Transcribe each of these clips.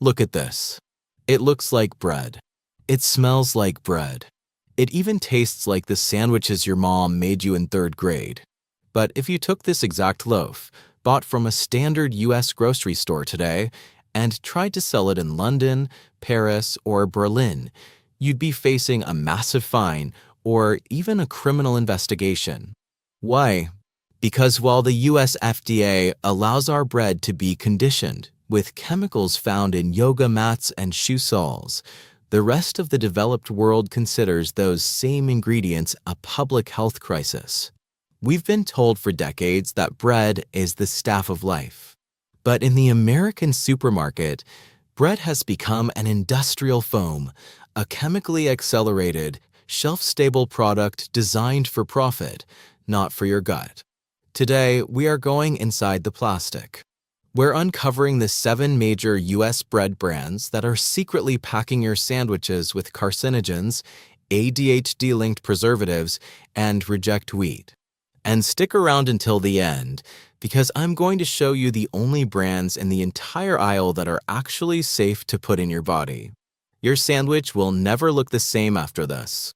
Look at this. It looks like bread. It smells like bread. It even tastes like the sandwiches your mom made you in 3rd grade. But if you took this exact loaf, bought from a standard US grocery store today, and tried to sell it in London, Paris, or Berlin, you'd be facing a massive fine or even a criminal investigation. Why? Because while the US FDA allows our bread to be conditioned with chemicals found in yoga mats and shoe soles, the rest of the developed world considers those same ingredients a public health crisis. We've been told for decades that bread is the staff of life. But in the American supermarket, bread has become an industrial foam, a chemically accelerated, shelf-stable product designed for profit, not for your gut. Today, we are going inside the plastic. We're uncovering the 7 major US bread brands that are secretly packing your sandwiches with carcinogens, ADHD-linked preservatives, and reject wheat. And stick around until the end, because I'm going to show you the only brands in the entire aisle that are actually safe to put in your body. Your sandwich will never look the same after this.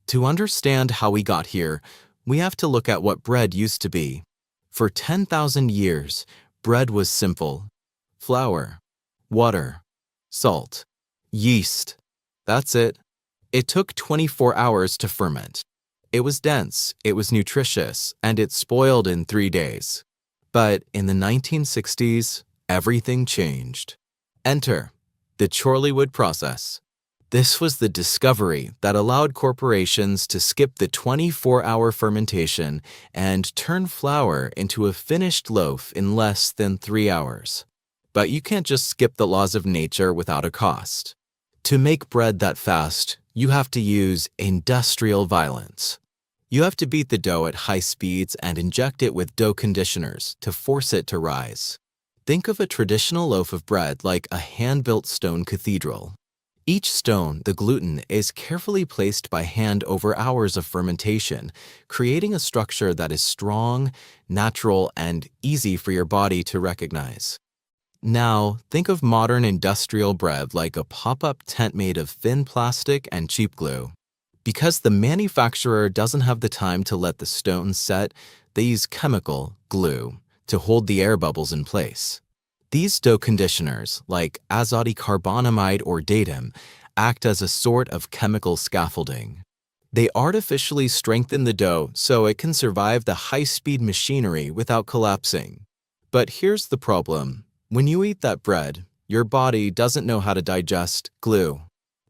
To understand how we got here, we have to look at what bread used to be. For 10,000 years, bread was simple. Flour, water, salt, yeast. That's it. It took 24 hours to ferment. It was dense, it was nutritious, and it spoiled in 3 days. But in the 1960s, everything changed. Enter the Chorleywood Process. This was the discovery that allowed corporations to skip the 24-hour fermentation and turn flour into a finished loaf in less than 3 hours. But you can't just skip the laws of nature without a cost. To make bread that fast, you have to use industrial violence. You have to beat the dough at high speeds and inject it with dough conditioners to force it to rise. Think of a traditional loaf of bread like a hand-built stone cathedral. Each stone, the gluten, is carefully placed by hand over hours of fermentation, creating a structure that is strong, natural, and easy for your body to recognize. Now, think of modern industrial bread like a pop-up tent made of thin plastic and cheap glue. Because the manufacturer doesn't have the time to let the stones set, they use chemical, glue, to hold the air bubbles in place. These dough conditioners, like Azodicarbonamide or datum, act as a sort of chemical scaffolding. They artificially strengthen the dough so it can survive the high-speed machinery without collapsing. But here's the problem. When you eat that bread, your body doesn't know how to digest glue.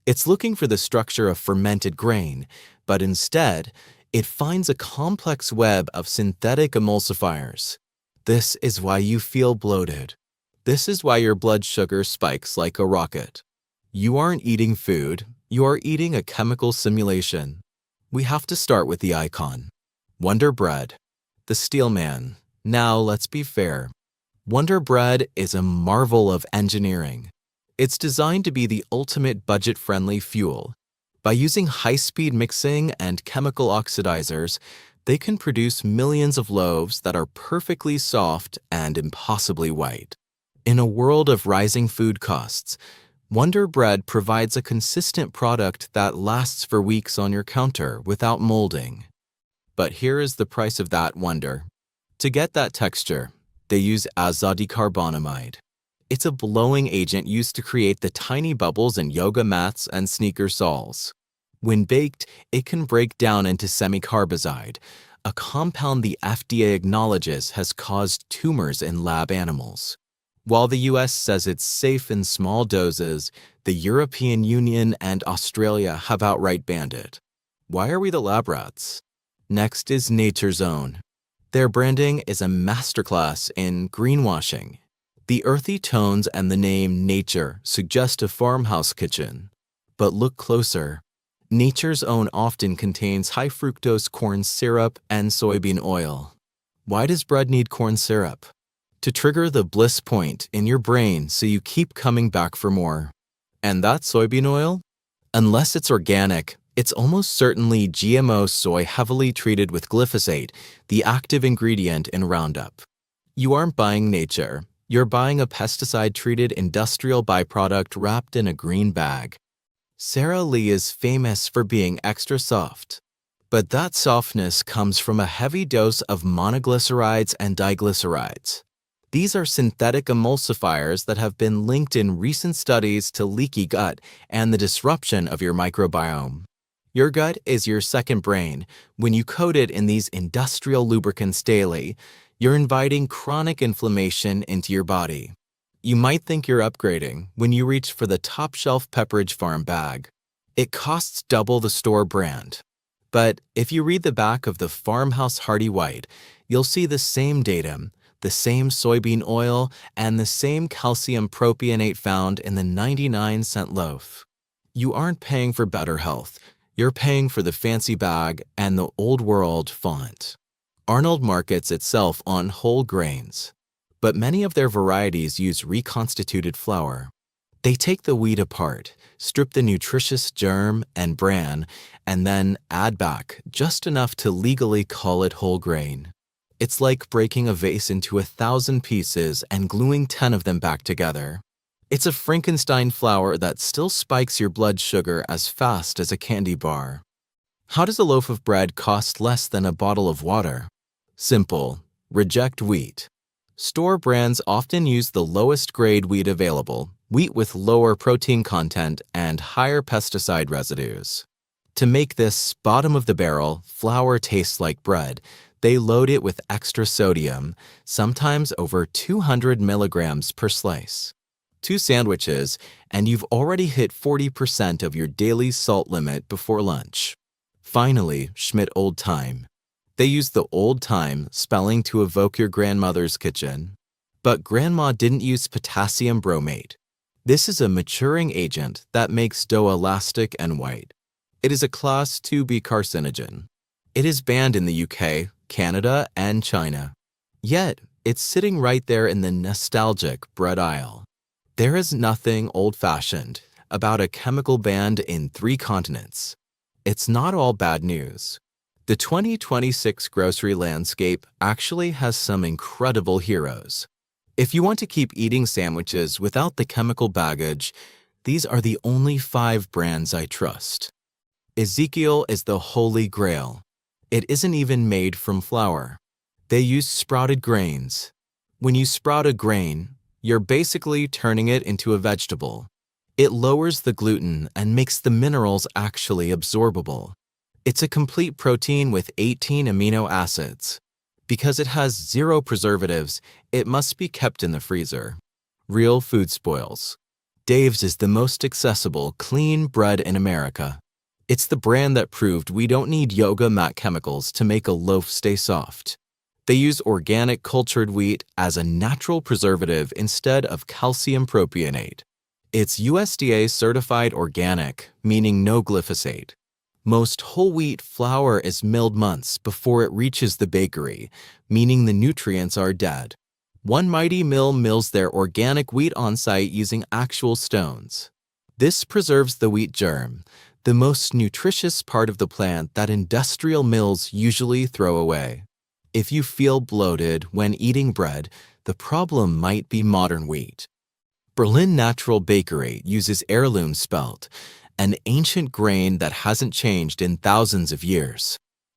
It's looking for the structure of fermented grain, but instead, it finds a complex web of synthetic emulsifiers. This is why you feel bloated. This is why your blood sugar spikes like a rocket. You aren't eating food, you are eating a chemical simulation. We have to start with the icon. Wonder Bread, the Steel Man. Now, let's be fair. Wonder Bread is a marvel of engineering. It's designed to be the ultimate budget-friendly fuel. By using high-speed mixing and chemical oxidizers, they can produce millions of loaves that are perfectly soft and impossibly white. In a world of rising food costs, Wonder Bread provides a consistent product that lasts for weeks on your counter without molding. But here is the price of that wonder. To get that texture, they use Azodicarbonamide. It's a blowing agent used to create the tiny bubbles in yoga mats and sneaker soles. When baked, it can break down into semicarbazide, a compound the FDA acknowledges has caused tumors in lab animals. While the US says it's safe in small doses, the European Union and Australia have outright banned it. Why are we the lab rats? Next is Nature's Own. Their branding is a masterclass in greenwashing. The earthy tones and the name Nature suggest a farmhouse kitchen. But look closer. Nature's Own often contains high fructose corn syrup and soybean oil. Why does bread need corn syrup? To trigger the bliss point in your brain so you keep coming back for more. And that soybean oil? Unless it's organic, it's almost certainly GMO soy heavily treated with glyphosate, the active ingredient in Roundup. You aren't buying nature, You're buying a pesticide-treated industrial byproduct wrapped in a green bag. Sara Lee is famous for being extra soft, but that softness comes from a heavy dose of monoglycerides and diglycerides. These are synthetic emulsifiers that have been linked in recent studies to leaky gut and the disruption of your microbiome. Your gut is your second brain. When you coat it in these industrial lubricants daily, you're inviting chronic inflammation into your body. You might think you're upgrading when you reach for the top-shelf Pepperidge Farm bag. It costs double the store brand. But if you read the back of the Farmhouse Hardy White, you'll see the same datum, the same soybean oil, and the same calcium propionate found in the 99-cent loaf. You aren't paying for better health. You're paying for the fancy bag and the old-world font. Arnold markets itself on whole grains, but many of their varieties use reconstituted flour. They take the wheat apart, strip the nutritious germ and bran, and then add back just enough to legally call it whole grain. It's like breaking a vase into 1,000 pieces and gluing 10 of them back together. It's a Frankenstein flour that still spikes your blood sugar as fast as a candy bar. How does a loaf of bread cost less than a bottle of water? Simple. Reject wheat. Store brands often use the lowest grade wheat available, wheat with lower protein content and higher pesticide residues. To make this bottom-of-the-barrel flour taste like bread, they load it with extra sodium, sometimes over 200 milligrams per slice. 2 sandwiches, and you've already hit 40% of your daily salt limit before lunch. Finally, Schmidt Old Time. They use the old time spelling to evoke your grandmother's kitchen. But Grandma didn't use potassium bromate. This is a maturing agent that makes dough elastic and white. It is a Class 2B carcinogen. It is banned in the UK, Canada, and China. Yet, it's sitting right there in the nostalgic bread aisle. There is nothing old-fashioned about a chemical banned in 3 continents. It's not all bad news. The 2026 grocery landscape actually has some incredible heroes. If you want to keep eating sandwiches without the chemical baggage, these are the only 5 brands I trust. Ezekiel is the holy grail. It isn't even made from flour. They use sprouted grains. When you sprout a grain, you're basically turning it into a vegetable. It lowers the gluten and makes the minerals actually absorbable. It's a complete protein with 18 amino acids. Because it has 0 preservatives, it must be kept in the freezer. Real food spoils. Dave's is the most accessible, clean bread in America. It's the brand that proved we don't need yoga mat chemicals to make a loaf stay soft. They use organic cultured wheat as a natural preservative instead of calcium propionate. It's USDA certified organic, meaning no glyphosate. Most whole wheat flour is milled months before it reaches the bakery, meaning the nutrients are dead. One mighty mill mills their organic wheat on site using actual stones. This preserves the wheat germ, the most nutritious part of the plant that industrial mills usually throw away. If you feel bloated when eating bread, the problem might be modern wheat. Berlin Natural Bakery uses heirloom spelt, an ancient grain that hasn't changed in thousands of years.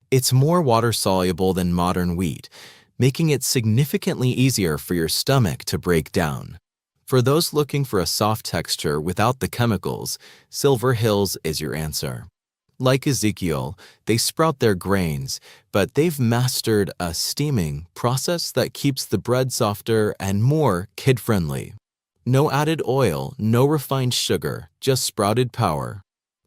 It's more water-soluble than modern wheat, making it significantly easier for your stomach to break down. For those looking for a soft texture without the chemicals, Silver Hills is your answer. Like Ezekiel, they sprout their grains, but they've mastered a steaming process that keeps the bread softer and more kid-friendly. No added oil, no refined sugar, just sprouted power.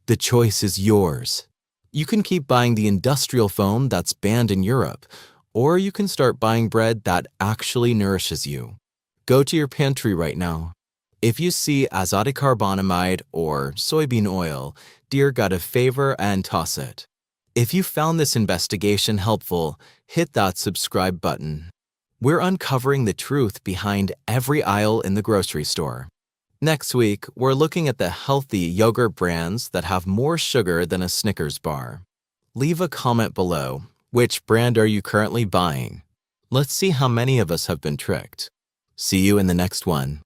The choice is yours. You can keep buying the industrial foam that's banned in Europe, or you can start buying bread that actually nourishes you. Go to your pantry right now. If you see Azodicarbonamide or soybean oil, dear got a favor and toss it. If you found this investigation helpful, hit that subscribe button. We're uncovering the truth behind every aisle in the grocery store. Next week, we're looking at the healthy yogurt brands that have more sugar than a Snickers bar. Leave a comment below. Which brand are you currently buying? Let's see how many of us have been tricked. See you in the next one.